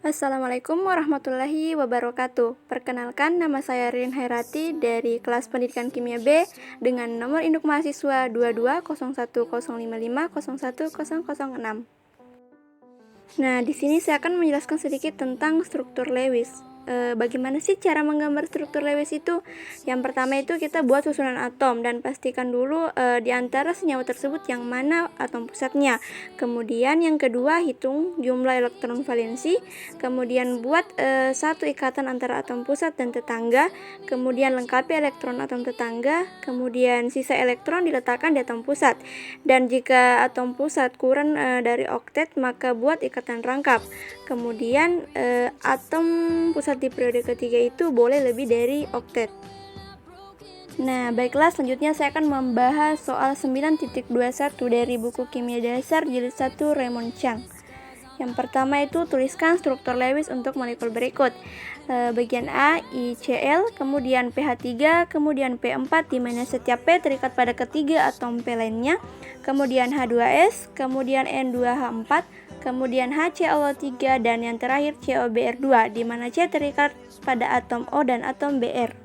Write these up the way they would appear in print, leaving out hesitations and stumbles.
Assalamualaikum warahmatullahi wabarakatuh. Perkenalkan, nama saya Rin Hairati dari kelas Pendidikan Kimia B dengan nomor induk mahasiswa 220105501006. Nah, di sini saya akan menjelaskan sedikit tentang struktur Lewis. Bagaimana sih cara menggambar struktur Lewis itu? Yang pertama itu kita buat susunan atom dan pastikan dulu di antara senyawa tersebut yang mana atom pusatnya. Kemudian yang kedua, hitung jumlah elektron valensi. Kemudian buat satu ikatan antara atom pusat dan tetangga. Kemudian lengkapi elektron atom tetangga. Kemudian sisa elektron diletakkan di atom pusat. Dan jika atom pusat kurang dari oktet, maka buat ikatan rangkap. Kemudian atom pusat di periode ketiga itu boleh lebih dari oktet. Nah, baiklah, selanjutnya saya akan membahas soal 9.21 dari buku Kimia Dasar Jilid 1 Raymond Chang. Yang pertama itu tuliskan struktur Lewis untuk molekul berikut. Bagian A, ICl, kemudian pH3, kemudian P4 di mana setiap P terikat pada ketiga atom P lainnya, kemudian H2S, kemudian N2H4, kemudian HClO3, dan yang terakhir COBr2 di mana C terikat pada atom O dan atom Br.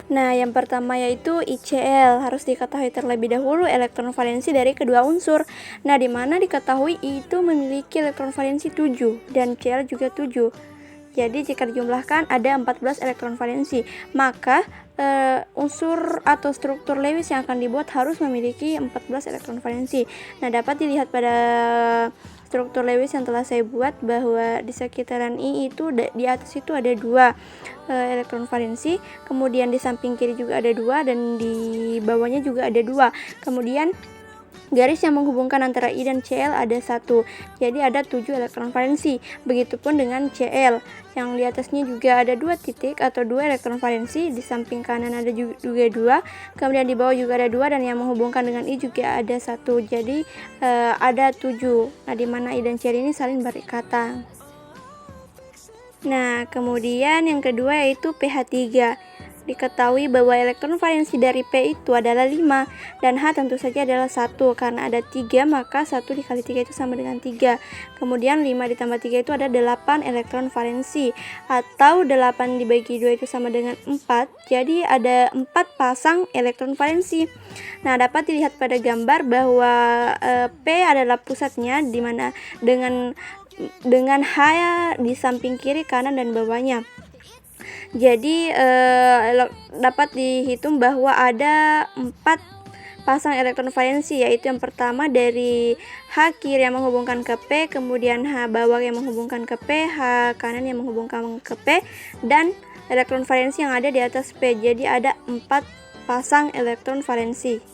Nah, yang pertama yaitu ICl. Harus diketahui terlebih dahulu elektron valensi dari kedua unsur. Nah, di mana diketahui I itu memiliki elektron valensi 7 dan Cl juga 7. Jadi jika dijumlahkan ada 14 elektron valensi. Maka unsur atau struktur Lewis yang akan dibuat harus memiliki 14 elektron valensi. Nah, dapat dilihat pada struktur Lewis yang telah saya buat bahwa di sekitaran I itu di atas itu ada 2 elektron valensi, kemudian di samping kiri juga ada 2 dan di bawahnya juga ada 2. Kemudian garis yang menghubungkan antara I dan Cl ada 1. Jadi ada 7 elektron valensi. Begitupun dengan Cl. Yang di atasnya juga ada 2 titik atau 2 elektron valensi. Di samping kanan ada juga 2. Kemudian di bawah juga ada 2 dan yang menghubungkan dengan I juga ada 1. Jadi ada 7. Nah, di mana I dan Cl ini saling berikatan. Nah, kemudian yang kedua yaitu pH3. Diketahui bahwa elektron valensi dari P itu adalah 5 dan H tentu saja adalah 1. Karena ada 3 maka 1 dikali 3 itu sama dengan 3. Kemudian 5 ditambah 3 itu ada 8 elektron valensi, atau 8 dibagi 2 itu sama dengan 4. Jadi ada 4 pasang elektron valensi. Nah, dapat dilihat pada gambar bahwa P adalah pusatnya di mana dengan H di samping kiri, kanan, dan bawahnya. Jadi dapat dihitung bahwa ada 4 pasang elektron valensi, yaitu yang pertama dari H kiri yang menghubungkan ke P, kemudian H bawah yang menghubungkan ke P, H kanan yang menghubungkan ke P, dan elektron valensi yang ada di atas P. Jadi ada 4 pasang elektron valensi.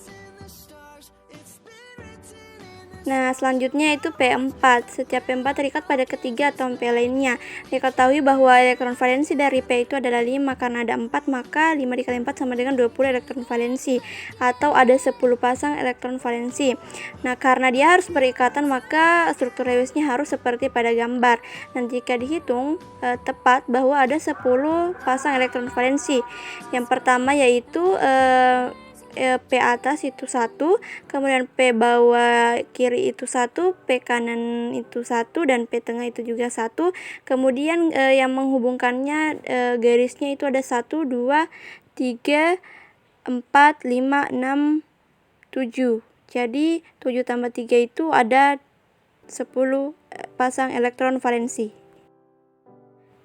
Nah, selanjutnya itu P4. Setiap P4 terikat pada ketiga atom P lainnya. Diketahui bahwa elektron valensi dari P itu adalah 5. Karena ada 4, maka 5 dikali 4 sama dengan 20 elektron valensi, atau ada 10 pasang elektron valensi. Nah, karena dia harus berikatan, maka struktur Lewisnya harus seperti pada gambar. Dan jika dihitung tepat bahwa ada 10 pasang elektron valensi. Yang pertama yaitu P atas itu 1, kemudian P bawah kiri itu 1, P kanan itu 1, dan P tengah itu juga 1. Kemudian yang menghubungkannya garisnya itu ada 1, 2, 3, 4, 5, 6, 7. Jadi 7 tambah 3 itu ada 10 pasang elektron valensi.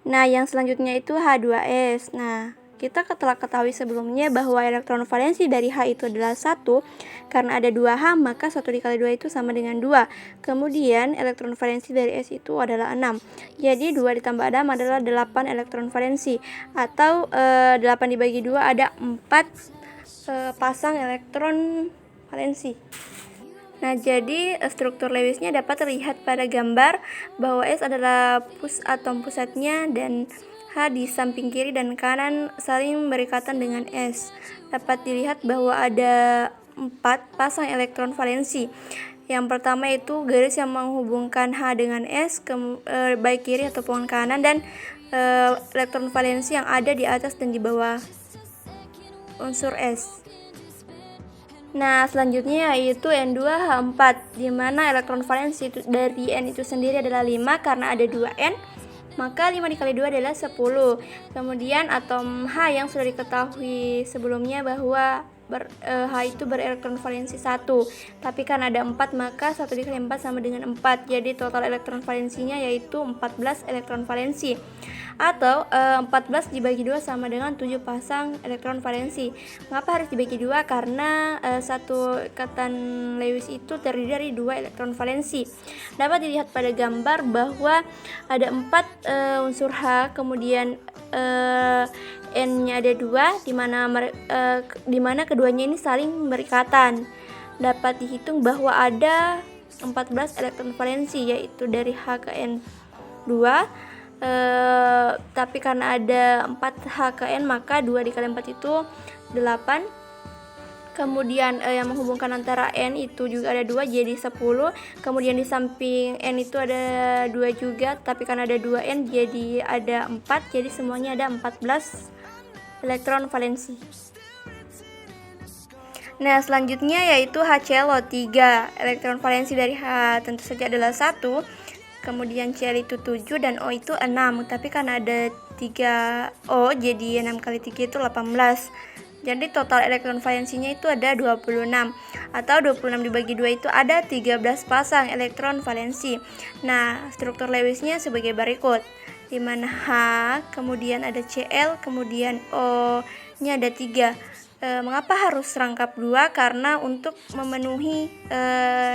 Nah, yang selanjutnya itu H2S. Nah, kita telah ketahui sebelumnya bahwa elektron valensi dari H itu adalah 1. Karena ada 2H, maka 1 dikali 2 itu sama dengan 2. Kemudian elektron valensi dari S itu adalah 6. Jadi 2 ditambah 6 adalah 8 elektron valensi, atau 8 dibagi 2 ada 4 pasang elektron valensi. Nah, jadi struktur Lewisnya dapat terlihat pada gambar bahwa S adalah atom pusatnya dan H di samping kiri dan kanan saling berikatan dengan S. Dapat dilihat bahwa ada 4 pasang elektron valensi. Yang pertama itu garis yang menghubungkan H dengan S, baik kiri ataupun kanan, dan elektron valensi yang ada di atas dan di bawah unsur S. Nah, selanjutnya yaitu N2H4, di mana elektron valensi dari N itu sendiri adalah 5 karena ada 2 N, maka 5 dikali 2 adalah 10. Kemudian atom H yang sudah diketahui sebelumnya bahwa H itu berelektron valensi 1, tapi kan ada 4 maka 1 dikali 4 sama dengan 4, jadi total elektron valensinya yaitu 14 elektron valensi, atau 14 dibagi 2 sama dengan 7 pasang elektron valensi. Mengapa harus dibagi 2? Karena satu ikatan Lewis itu terdiri dari 2 elektron valensi. Dapat dilihat pada gambar bahwa ada 4 unsur H, kemudian N-nya ada 2, di mana keduanya ini saling berikatan. Dapat dihitung bahwa ada 14 elektron valensi, yaitu dari H ke N2, tapi karena ada 4H ke N maka 2 dikali 4 itu 8. Kemudian yang menghubungkan antara N itu juga ada 2, jadi 10. Kemudian di samping N itu ada 2 juga, tapi karena ada 2 N jadi ada 4, jadi semuanya ada 14 elektron valensi. Nah, selanjutnya yaitu HCl 3. Elektron valensi dari H tentu saja adalah 1, kemudian Cl itu 7 dan O itu 6, tapi karena ada 3 O jadi 6 kali 3 itu 18. Jadi total elektron valensinya itu ada 26, atau 26 dibagi 2 itu ada 13 pasang elektron valensi. Nah, struktur Lewisnya sebagai berikut, di mana H, kemudian ada Cl, kemudian O-nya ada 3. Mengapa harus rangkap 2? Karena untuk memenuhi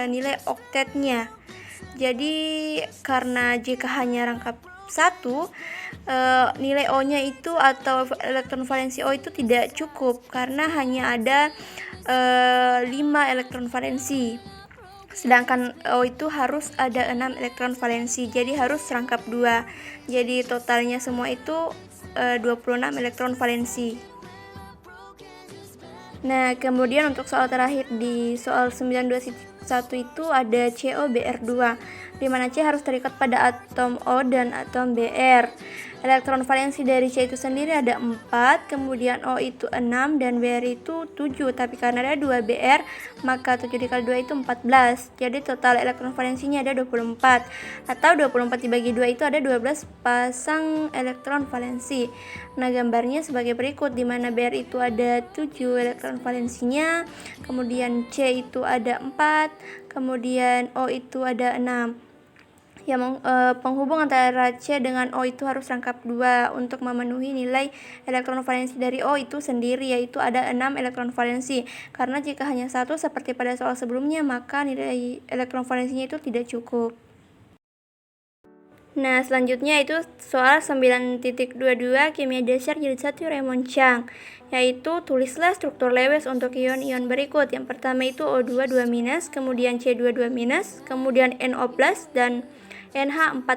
nilai oktetnya. Jadi karena jika hanya rangkap 1, nilai O-nya itu atau elektron valensi O itu tidak cukup karena hanya ada 5 elektron valensi. Sedangkan O itu harus ada 6 elektron valensi, jadi harus rangkap 2. Jadi totalnya semua itu 26 elektron valensi. Nah, kemudian untuk soal terakhir di soal 921 itu ada COBr2, di mana C harus terikat pada atom O dan atom Br. Elektron valensi dari C itu sendiri ada 4, kemudian O itu 6 dan Br itu 7, tapi karena ada 2 Br maka 7 dikali 2 itu 14. Jadi total elektron valensinya ada 24, atau 24 dibagi 2 itu ada 12 pasang elektron valensi. Nah, gambarnya sebagai berikut, di mana Br itu ada 7 elektron valensinya, kemudian C itu ada 4, kemudian O itu ada 6. Penghubung antara C dengan O itu harus rangkap 2 untuk memenuhi nilai elektron valensi dari O itu sendiri, yaitu ada 6 elektron valensi. Karena jika hanya 1 seperti pada soal sebelumnya, maka nilai elektron valensinya itu tidak cukup. Nah, selanjutnya itu soal 9.22 kimia dasar jilid 1 Raymond Chang, yaitu tulislah struktur Lewis untuk ion-ion berikut. Yang pertama itu O2 2-, kemudian C2 2-, kemudian NO+, dan NH4+.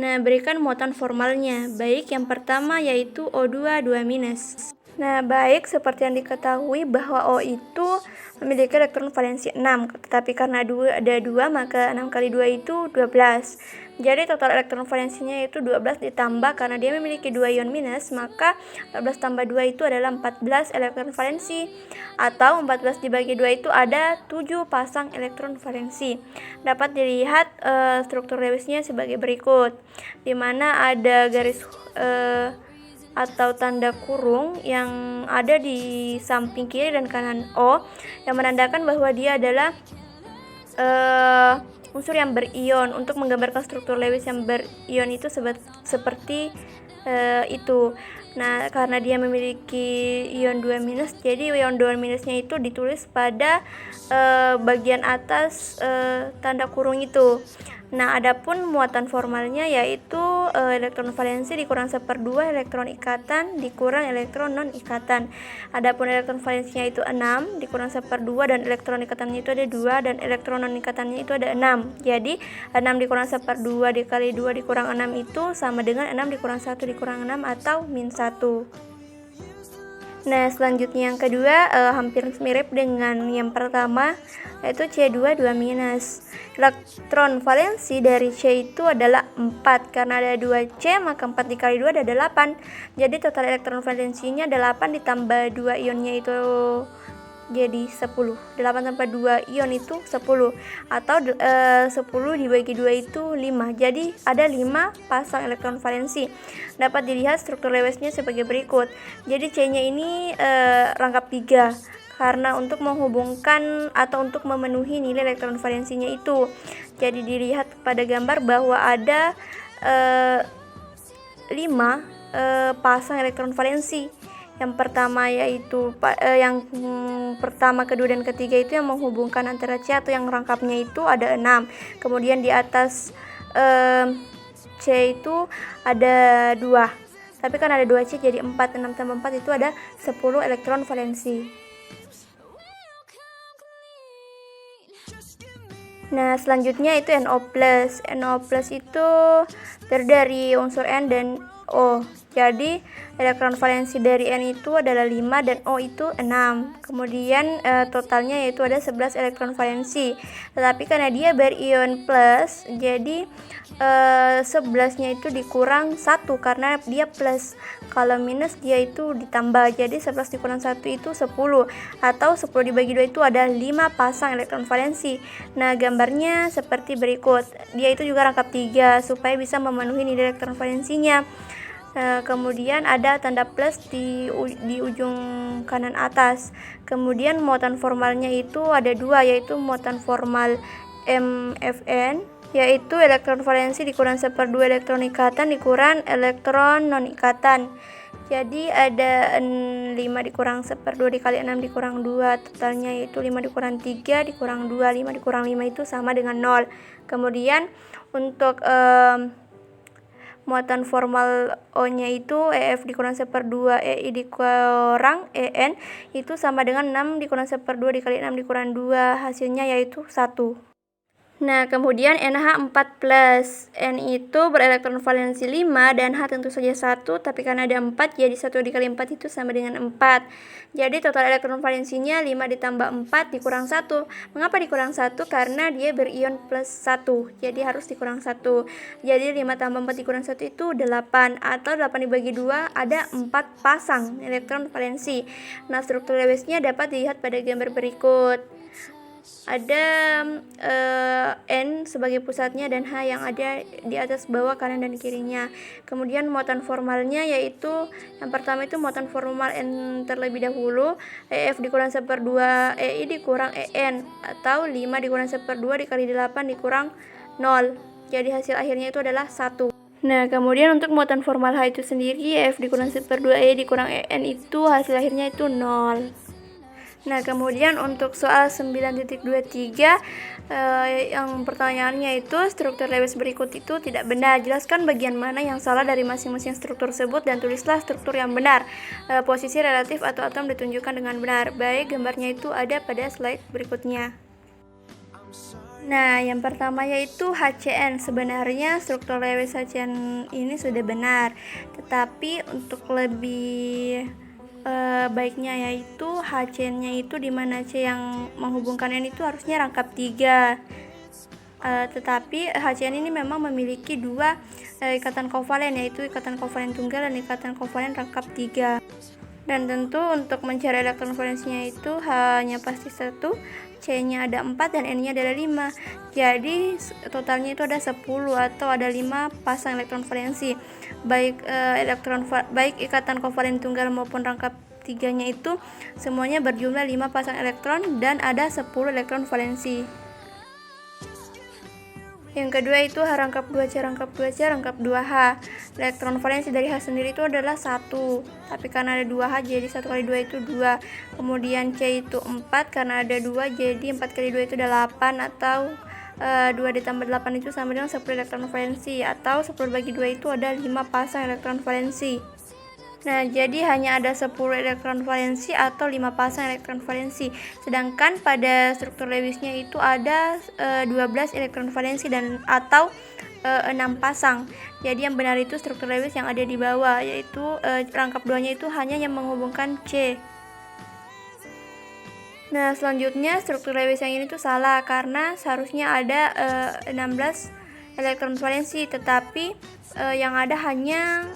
Nah, berikan muatan formalnya. Baik, yang pertama yaitu O2 2-. Nah, baik, seperti yang diketahui bahwa O itu memiliki elektron valensi 6, tetapi karena ada 2 maka 6 kali 2 itu 12. Jadi total elektron valensinya itu 12 ditambah karena dia memiliki 2 ion minus, maka 14 tambah 2 itu adalah 14 elektron valensi, atau 14 dibagi 2 itu ada 7 pasang elektron valensi. Dapat dilihat struktur Lewisnya sebagai berikut, di mana ada garis atau tanda kurung yang ada di samping kiri dan kanan O, yang menandakan bahwa dia adalah unsur yang berion. Untuk menggambarkan struktur Lewis yang berion itu seperti itu. Nah, karena dia memiliki ion 2-, jadi ion 2-nya itu ditulis pada bagian atas tanda kurung itu. Nah, adapun muatan formalnya yaitu elektron valensi dikurang 1/2 elektron ikatan dikurang elektron non ikatan. Adapun elektron valensinya itu 6 dikurang 1/2 dan elektron ikatannya itu ada 2 dan elektron non ikatannya itu ada 6. Jadi 6 dikurang 1/2 dikali 2 dikurang 6 itu sama dengan 6 dikurang 1 dikurang 6 atau -1. Nah, selanjutnya yang kedua hampir mirip dengan yang pertama, yaitu C2 2-. Elektron valensi dari C itu adalah 4. Karena ada 2C maka 4 dikali 2 ada 8. Jadi total elektron valensinya 8 ditambah 2 ionnya itu jadi 10. 8 tambah 2 ion itu 10. Atau 10 dibagi 2 itu 5. Jadi ada 5 pasang elektron valensi. Dapat dilihat struktur Lewesnya sebagai berikut. Jadi C-nya ini rangkap 3. Karena untuk menghubungkan atau untuk memenuhi nilai elektron valensinya itu. Jadi dilihat pada gambar bahwa ada 5 pasang elektron valensi. Yang pertama yaitu yang pertama, kedua, dan ketiga itu yang menghubungkan antara C atau yang rangkapnya itu ada 6. Kemudian di atas C itu ada 2. Tapi kan ada 2C jadi 4. 6 tambah 4 itu ada 10 elektron valensi. Nah, selanjutnya itu NO+. NO+ itu terdiri dari unsur N dan O. Jadi, elektron valensi dari N itu adalah 5 dan O itu 6. Kemudian totalnya yaitu ada 11 elektron valensi. Tetapi karena dia berion plus, jadi 11-nya itu dikurang 1 karena dia plus. Kalau minus dia itu ditambah. Jadi 11 dikurang 1 itu 10. Atau 10 dibagi 2 itu ada 5 pasang elektron valensi. Nah, gambarnya seperti berikut. Dia itu juga rangkap 3 supaya bisa memenuhi nilai elektron valensinya. Kemudian ada tanda plus di ujung kanan atas. Kemudian muatan formalnya itu ada 2, yaitu muatan formal MFN, yaitu elektron valensi dikurang 1/2 elektron ikatan dikurang elektron non ikatan. Jadi ada 5 dikurang 1/2 dikali 6 dikurang 2, totalnya yaitu 5 dikurang 3 dikurang 2, 5 dikurang 5 itu sama dengan 0. Kemudian untuk muatan formal O-nya itu EF dikurang 1/2 EI dikurang EN itu sama dengan 6 dikurang 1/2 dikali 6 dikurang 2, hasilnya yaitu 1. Nah, kemudian NH4+. N itu berelektron valensi 5 dan H tentu saja 1, tapi karena ada 4 jadi 1 dikali 4 itu sama dengan 4. Jadi total elektron valensinya 5 ditambah 4 dikurang 1. Mengapa dikurang 1? Karena dia berion plus 1. Jadi harus dikurang 1. Jadi 5 tambah 4 dikurang 1 itu 8. Atau 8 dibagi 2 ada 4 pasang elektron valensi. Nah, struktur Lewesnya dapat dilihat pada gambar berikut. Ada N sebagai pusatnya dan H yang ada di atas, bawah, kanan, dan kirinya. Kemudian muatan formalnya yaitu yang pertama itu muatan formal N terlebih dahulu, EF dikurang 1/2 EI dikurang EN, atau 5 dikurang 1/2 dikali 8 dikurang 0. Jadi hasil akhirnya itu adalah 1. Nah, kemudian untuk muatan formal H itu sendiri, EF dikurang 1/2 EI dikurang EN itu hasil akhirnya itu 0. Nah, kemudian untuk soal 9.23 yang pertanyaannya itu struktur Lewis berikut itu tidak benar. Jelaskan bagian mana yang salah dari masing-masing struktur tersebut dan tulislah struktur yang benar. Posisi relatif atau atom ditunjukkan dengan benar. Baik, gambarnya itu ada pada slide berikutnya. Nah, yang pertama yaitu HCN. Sebenarnya struktur Lewis HCN ini sudah benar, tetapi untuk lebih baiknya yaitu HCN-nya itu dimana C yang menghubungkan N itu harusnya rangkap 3. Tetapi HCN ini memang memiliki 2 ikatan kovalen, yaitu ikatan kovalen tunggal dan ikatan kovalen rangkap 3. Dan tentu untuk mencari elektron valensinya itu hanya pasti 1, C-nya ada 4 dan N-nya adalah 5. Jadi totalnya itu ada 10 atau ada 5 pasang elektron valensi. Baik ikatan kovalen tunggal maupun rangkap 3-nya itu semuanya berjumlah 5 pasang elektron dan ada 10 elektron valensi. Yang kedua itu H rangkap 2C rangkap 2C rangkap 2H. Elektron valensi dari H sendiri itu adalah 1. Tapi karena ada 2H jadi 1 kali 2 itu 2. Kemudian C itu 4 karena ada 2 jadi 4 kali 2 itu 8, atau 2 ditambah 8 itu sama dengan 10 elektron valensi, atau 10 bagi 2 itu ada 5 pasang elektron valensi. Nah, jadi hanya ada 10 elektron valensi atau 5 pasang elektron valensi. Sedangkan pada struktur Lewisnya itu ada 12 elektron valensi dan atau 6 pasang. Jadi yang benar itu struktur Lewis yang ada di bawah, yaitu rangkap 2-nya itu hanya yang menghubungkan C. Nah, selanjutnya struktur Lewis yang ini tuh salah karena seharusnya ada 16 elektron valensi, tetapi yang ada hanya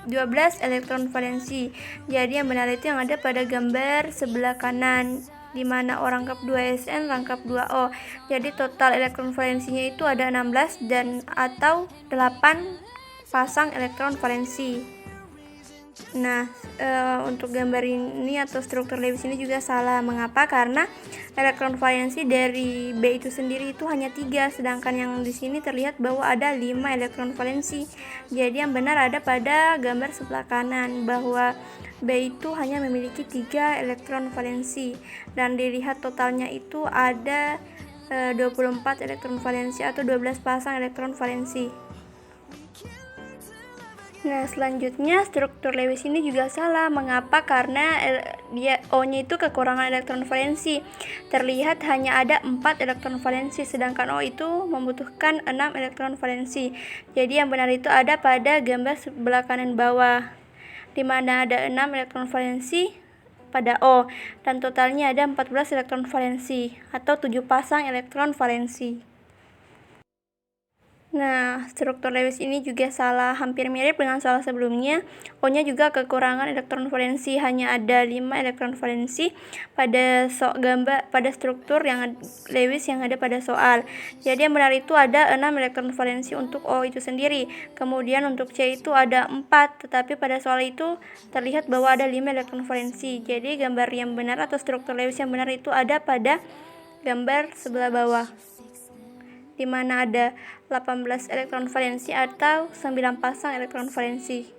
12 elektron valensi. Jadi yang benar itu yang ada pada gambar sebelah kanan, di mana O rangkap 2SN rangkap 2O. Jadi total elektron valensinya itu ada 16 dan atau 8 pasang elektron valensi. Nah, untuk gambar ini atau struktur Lewis ini juga salah. Mengapa? Karena elektron valensi dari B itu sendiri itu hanya 3, sedangkan yang di sini terlihat bahwa ada 5 elektron valensi. Jadi yang benar ada pada gambar sebelah kanan, bahwa B itu hanya memiliki 3 elektron valensi, dan dilihat totalnya itu ada 24 elektron valensi atau 12 pasang elektron valensi. Nah, selanjutnya struktur Lewis ini juga salah. Mengapa? Karena dia O-nya itu kekurangan elektron valensi. Terlihat hanya ada 4 elektron valensi, sedangkan O itu membutuhkan 6 elektron valensi. Jadi yang benar itu ada pada gambar sebelah kanan bawah, di mana ada 6 elektron valensi pada O, dan totalnya ada 14 elektron valensi atau 7 pasang elektron valensi. Nah, struktur Lewis ini juga salah, hampir mirip dengan soal sebelumnya. O-nya juga kekurangan elektron valensi, hanya ada 5 elektron valensi pada gambar pada struktur yang Lewis yang ada pada soal. Jadi yang benar itu ada 6 elektron valensi untuk O itu sendiri. Kemudian untuk C itu ada 4, tetapi pada soal itu terlihat bahwa ada 5 elektron valensi. Jadi gambar yang benar atau struktur Lewis yang benar itu ada pada gambar sebelah bawah, di mana ada 18 elektron valensi atau 9 pasang elektron valensi.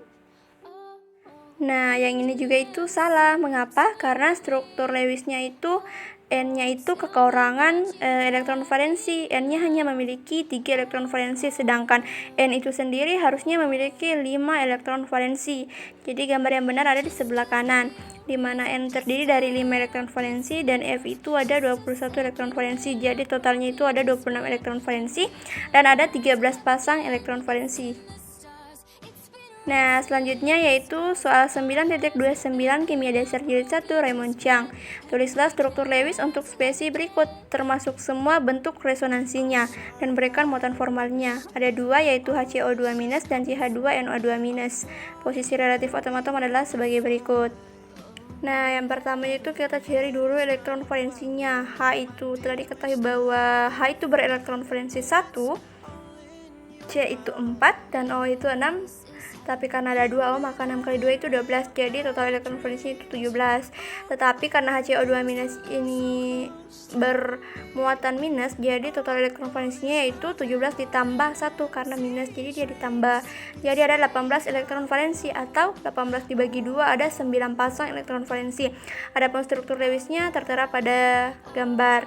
Nah, yang ini juga itu salah. Mengapa? Karena struktur Lewisnya itu N-nya itu kekurangan elektron valensi. N-nya hanya memiliki 3 elektron valensi, sedangkan N itu sendiri harusnya memiliki 5 elektron valensi. Jadi gambar yang benar ada di sebelah kanan, di mana N terdiri dari 5 elektron valensi dan F itu ada 21 elektron valensi. Jadi totalnya itu ada 26 elektron valensi dan ada 13 pasang elektron valensi. Nah, selanjutnya yaitu soal 9.29 Kimia Dasar Jilid 1 Raymond Chang. Tulislah struktur Lewis untuk spesies berikut, termasuk semua bentuk resonansinya, dan berikan muatan formalnya. Ada 2, yaitu HCO2- dan CH2NO2-. Posisi relatif atom-atom adalah sebagai berikut. Nah, yang pertama itu kita cari dulu elektron valensinya. H itu telah diketahui bahwa H itu berelektron valensi 1, C itu 4, dan O itu 6. Tapi karena ada 2 O, maka 6 kali 2 itu 12. Jadi total elektron valensi itu 17. Tetapi karena HCO2- ini bermuatan minus, jadi total elektron valensinya yaitu 17 ditambah 1 karena minus, jadi dia ditambah. Jadi ada 18 elektron valensi, atau 18 dibagi 2 ada 9 pasang elektron valensi. Adapun struktur Lewisnya tertera pada gambar.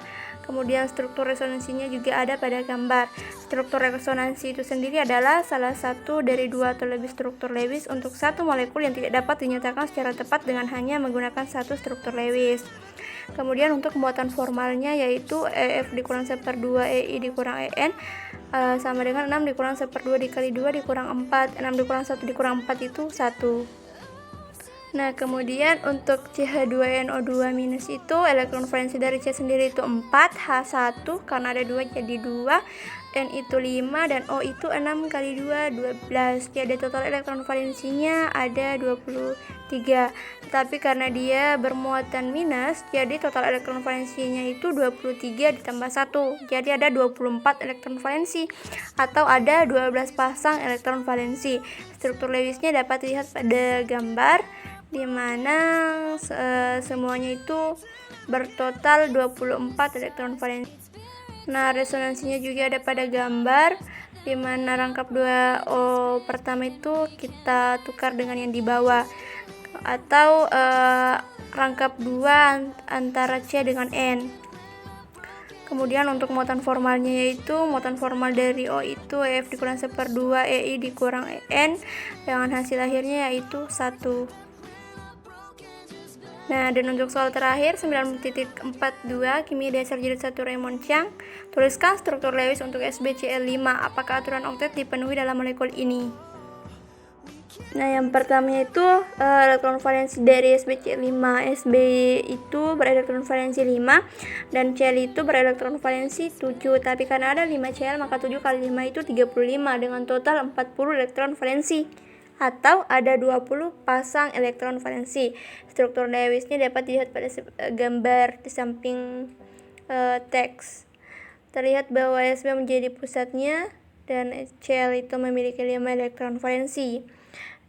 Kemudian struktur resonansinya juga ada pada gambar. Struktur resonansi itu sendiri adalah salah satu dari 2 atau lebih struktur Lewis untuk satu molekul yang tidak dapat dinyatakan secara tepat dengan hanya menggunakan satu struktur Lewis. Kemudian untuk muatan formalnya yaitu EF dikurang 1/2 EI dikurang EN sama dengan 6 dikurang 1/2 dikali 2 dikurang 4. 6 dikurang 1 dikurang 4 itu 1. Nah, kemudian untuk CH2NO2- itu elektron valensi dari C sendiri itu 4, H1 karena ada 2 jadi 2, N itu 5, dan O itu 6 kali 2, 12. Jadi total elektron valensinya ada 23. Tetapi karena dia bermuatan minus, jadi total elektron valensinya itu 23 ditambah 1. Jadi ada 24 elektron valensi atau ada 12 pasang elektron valensi. Struktur Lewisnya dapat dilihat pada gambar, di mana semuanya itu bertotal 24 elektron valensi. Nah, resonansinya juga ada pada gambar, di mana rangkap 2O pertama itu kita tukar dengan yang di bawah, atau rangkap 2 antara C dengan N. Kemudian untuk muatan formalnya yaitu muatan formal dari O itu EF dikurang 1/2 EI dikurang EN dengan hasil akhirnya yaitu 1. Nah, dan untuk soal terakhir 9.42 Kimia Dasar Jilid 1 Raymond Chang, tuliskan struktur Lewis untuk SbCl5. Apakah aturan oktet dipenuhi dalam molekul ini? Nah, yang pertama itu elektron valensi dari SbCl5. Sb itu berelektron valensi 5 dan Cl itu berelektron valensi 7. Tapi karena ada 5 Cl, maka 7 kali 5 itu 35 dengan total 40 elektron valensi. atau ada 20 pasang elektron valensi. Struktur Lewis ini dapat dilihat pada gambar di samping teks. Terlihat bahwa SB menjadi pusatnya dan Cl itu memiliki 5 elektron valensi.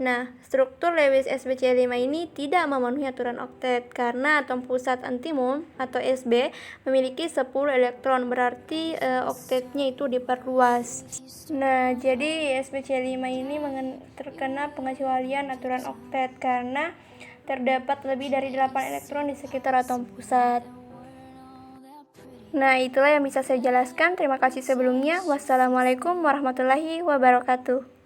Nah, struktur Lewis SbC5 ini tidak memenuhi aturan oktet karena atom pusat antimon atau Sb memiliki 10 elektron, berarti oktetnya itu diperluas. Nah, jadi SbC5 ini terkena pengecualian aturan oktet karena terdapat lebih dari 8 elektron di sekitar atom pusat. Nah, itulah yang bisa saya jelaskan. Terima kasih sebelumnya. Wassalamualaikum warahmatullahi wabarakatuh.